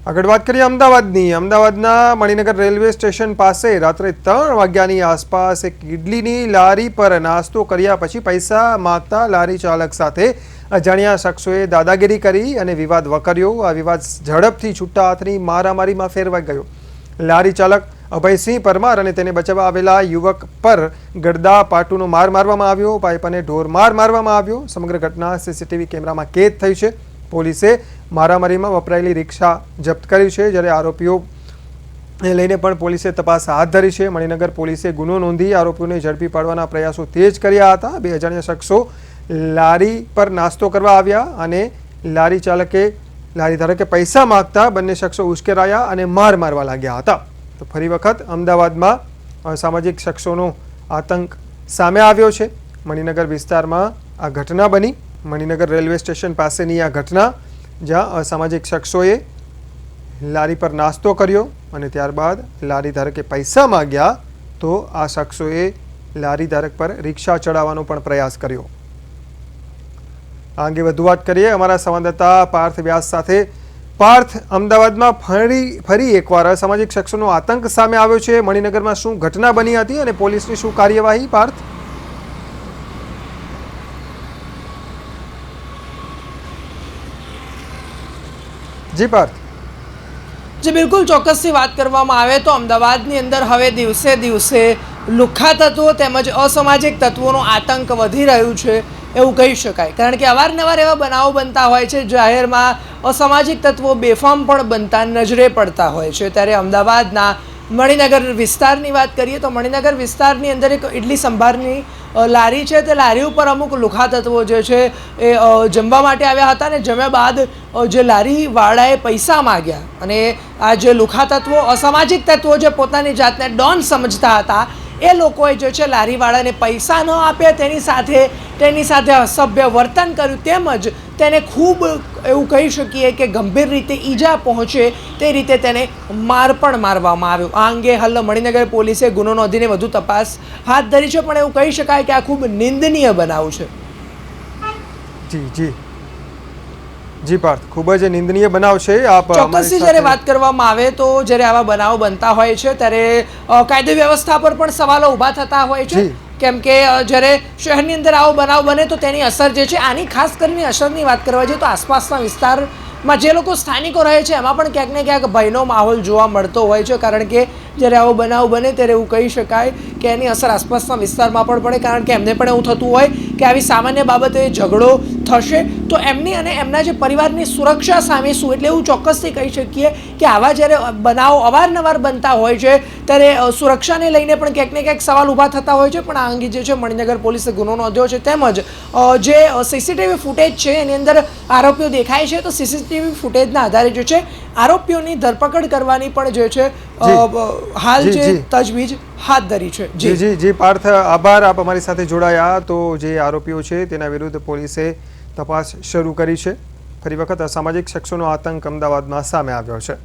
આગળ વાત કરીએ અમદાવાદના મણિનગર રેલવે સ્ટેશન પાસે રાત્રે 3 વાગ્યાની આસપાસ એક ઇડલીની લારી પર નાસ્તો કર્યા પછી પૈસા માંગતા લારી ચાલક સાથે અજાણ્યા શખ્સોએ દાદાગીરી કરી અને વિવાદ વકર્યો। આ વિવાદ ઝડપથી છૂટા હાથની મારામારીમાં ફેરવાઈ ગયો। લારી ચાલક અભયસિંહ પરમાર અને તેને બચાવવા આવેલા યુવક પર ગડદા પાટુનો માર મારવામાં આવ્યો। પાઇપ અને ઢોરમાર મારવામાં આવ્યો। સમગ્ર ઘટના સીસીટીવી કેમેરામાં કેદ થઈ છે। પોલીસે મારામારીમાં વપરાયેલી રિક્ષા જપ્ત કરી છે, જ્યારે આરોપીઓને લઈને પણ પોલીસે તપાસ હાથ ધરી છે। મણિનગર પોલીસે ગુનો નોંધી આરોપીઓને ઝડપી પાડવાના પ્રયાસો તેજ કર્યા હતા। બે અજાણ્યા શખ્સો લારી પર નાસ્તો કરવા આવ્યા અને લારી ધારકે પૈસા માંગતા બંને શખ્સો ઉશ્કેરાયા અને માર મારવા લાગ્યા હતા। તો ફરી વખત અમદાવાદમાં અસામાજિક શખ્સોનો આતંક સામે આવ્યો છે। મણિનગર વિસ્તારમાં આ ઘટના બની। મણિનગર રેલવે સ્ટેશન પાસેની આ ઘટના, જ્યાં અસામાજિક શખ્સોએ લારી પર નાસ્તો કર્યો અને ત્યારબાદ લારી ધારકે પૈસા માગ્યા તો આ શખ્સોએ લારી ધારક પર રિક્ષા ચડાવવાનો પણ પ્રયાસ કર્યો। આ અંગે વધુ વાત કરીએ અમારા સંવાદદાતા પાર્થ વ્યાસ સાથે। પાર્થ, અમદાવાદમાં ફરી એકવાર અસામાજિક શખ્સોનો આતંક સામે આવ્યો છે। મણિનગરમાં શું ઘટના બની હતી અને પોલીસની શું કાર્યવાહી? પાર્થ। જી પાર્થ। જે બિલકુલ ચોક્કસથી વાત કરવામાં આવે તો અમદાવાદની અંદર હવે દિવસે દિવસે લુખ્ખા તત્વો તેમજ અસામાજિક તત્વોનો આતંક વધી રહ્યું છે એવું કહી શકાય। કારણ કે અવારનવાર એવા બનાવો બનતા હોય છે, જાહેરમાં અસામાજિક તત્વો બેફામ પણ બનતા નજરે પડતા હોય છે। ત્યારે અમદાવાદના મણિનગર વિસ્તારની વાત કરીએ તો મણિનગર વિસ્તારની અંદર એક ઇડલી સંભારની લારી છે। તે લારી ઉપર અમુક લુખ્ખા તત્વો જે છે એ જમવા માટે આવ્યા હતા અને જમ્યા બાદ જે લારીવાળાએ પૈસા માગ્યા અને આ જે લુખ્ખા તત્વો, અસામાજિક તત્વો જે પોતાની જાતને ડોન સમજતા હતા, એ લોકોએ જે છે લારીવાળાને પૈસા ન આપ્યા, તેની સાથે અસભ્ય વર્તન કર્યું તેમજ તેને ખૂબ એવું કહી શકીએ કે ગંભીર રીતે ઈજા પહોંચે તે રીતે તેને માર પણ મારવામાં આવ્યો। આ અંગે હાલ મણિનગર પોલીસે ગુનો નોંધીને વધુ તપાસ હાથ ધરી છે, પણ એવું કહી શકાય કે આ ખૂબ નિંદનીય બનાવ છે। જી પાર્થ, ખૂબ જ નિંદનીય બનાવ છે। ચોક્કસથી જ્યારે વાત કરવામાં આવે તો જ્યારે આવા બનાવો બનતા હોય છે ત્યારે કાયદો વ્યવસ્થા પર પણ સવાલો ઊભા થતા હોય છે। કેમ કે જ્યારે શહેરની અંદર આવો બનાવ બને તો તેની અસર જે છે, આની ખાસ કરીને અસરની વાત કરવા જઈએ તો આસપાસના વિસ્તારમાં જે લોકો સ્થાનિકો રહે છે એમાં પણ ક્યાંક ને ક્યાંક ભયનો માહોલ જોવા મળતો હોય છે। કારણ કે જ્યારે આવો બનાવ બને ત્યારે એવું કહી શકાય કે એની અસર આસપાસના વિસ્તારમાં પણ પડે, કારણ કે એમને પણ એવું થતું હોય કે આવી સામાન્ય બાબતે ઝઘડો થશે તો એમની અને એમના જે પરિવારની સુરક્ષા સામે શું। એટલે એવું ચોક્કસથી કહી શકીએ કે આવા જ્યારે બનાવો અવારનવાર બનતા હોય છે ત્યારે સુરક્ષાને લઈને પણ ક્યાંક ને ક્યાંક સવાલ ઊભા થતા હોય છે। પણ આ અંગે જે છે મણિનગર પોલીસે ગુનો નોંધ્યો છે, તેમજ જે સીસીટીવી ફૂટેજ છે એની અંદર આરોપીઓ દેખાય છે, તો સીસીટીવી ફૂટેજના આધારે જે છે આરોપીઓની ધરપકડ કરવાની પણ જે છે હાલ જે તજવીજ હાથ ધરી છે। જી પાર્થ, આભાર, આપ અમારી સાથે જોડાયા। તો જે આરોપીઓ છે તેના વિરુદ્ધ પોલીસે તપાસ શરૂ કરી છે। ફરી વખત અસામાજિક શખ્સોનો આતંક અમદાવાદમાં સામે આવ્યો છે।